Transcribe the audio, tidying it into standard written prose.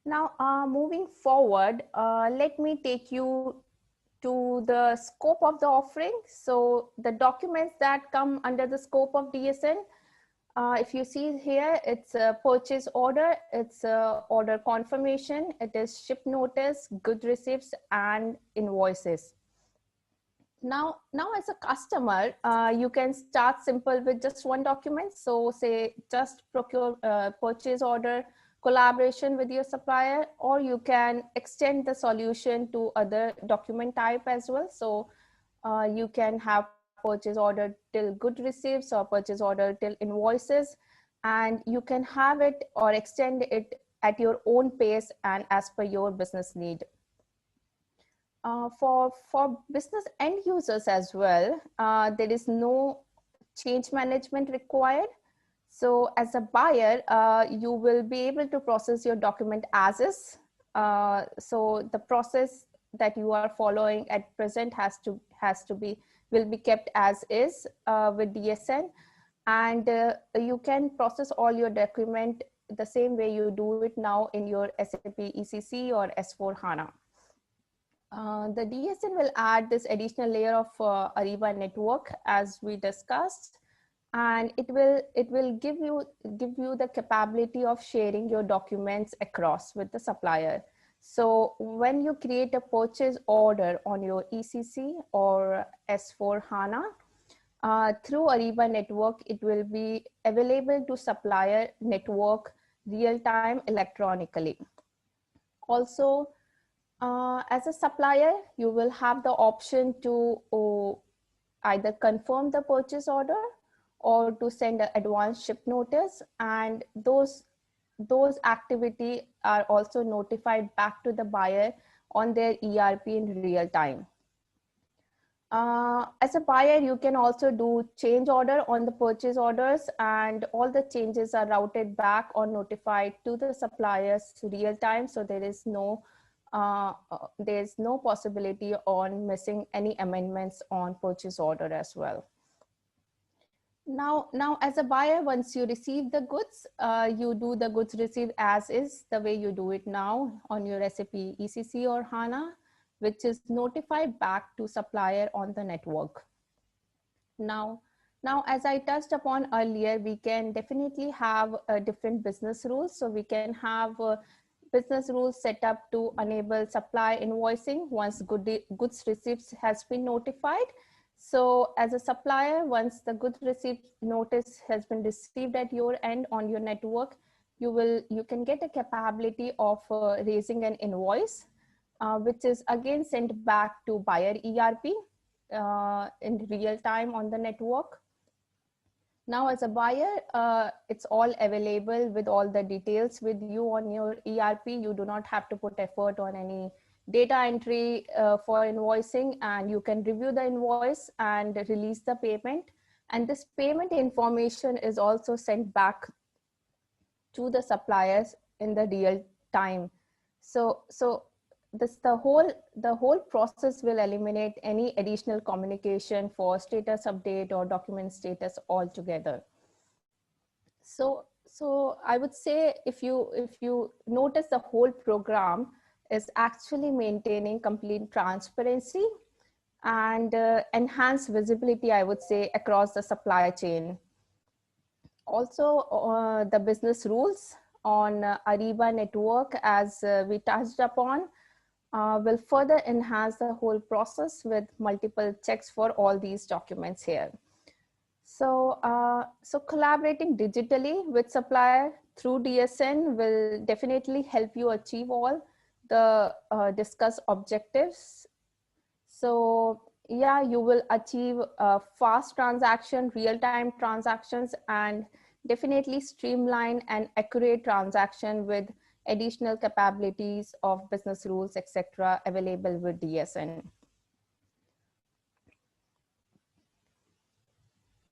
Now, moving forward, let me take you to the scope of the offering. So the documents that come under the scope of DSN, if you see here, it's a purchase order, it's a order confirmation, it is ship notice, good receipts, and invoices. Now as a customer, you can start simple with just one document. So say just procure purchase order, collaboration with your supplier, or you can extend the solution to other document type as well. So you can have purchase order till good receipts or purchase order till invoices, and you can have it or extend it at your own pace and as per your business need. For business end users as well, there is no change management required. So as a buyer, you will be able to process your document as is. So the process that you are following at present will be kept as is with DSN, and you can process all your document the same way you do it now in your SAP ECC or S4 HANA. The DSN will add this additional layer of Ariba network as we discussed, and it will give you the capability of sharing your documents across with the supplier. So when you create a purchase order on your ECC or S4 HANA, through Ariba network, it will be available to supplier network real-time electronically. Also, as a supplier, you will have the option to either confirm the purchase order or to send an advance ship notice, and those activity are also notified back to the buyer on their ERP in real time. As a buyer, you can also do change order on the purchase orders, and all the changes are routed back or notified to the suppliers real time. So there's no possibility on missing any amendments on purchase order as well. Now as a buyer, once you receive the goods, you do the goods received as is, the way you do it now on your SAP ECC or HANA, which is notified back to supplier on the network. Now as I touched upon earlier, we can definitely have different business rules. So we can have business rules set up to enable supply invoicing once goods receipts has been notified. So as a supplier, once the goods receipt notice has been received at your end on your network, you can get a capability of raising an invoice, which is again sent back to buyer ERP in real time on the network. Now as a buyer, it's all available with all the details with you on your ERP. You do not have to put effort on any data entry for invoicing, and you can review the invoice and release the payment. And this payment information is also sent back to the suppliers in the real time. So the whole process will eliminate any additional communication for status update or document status altogether. So I would say if you notice, the whole program is actually maintaining complete transparency and enhanced visibility, I would say, across the supply chain. Also, the business rules on Ariba network, as we touched upon, will further enhance the whole process with multiple checks for all these documents here. So, so collaborating digitally with supplier through DSN will definitely help you achieve all the discussed objectives. So yeah, you will achieve fast transaction, real-time transactions, and definitely streamline and accurate transaction with additional capabilities of business rules, etc., available with DSN.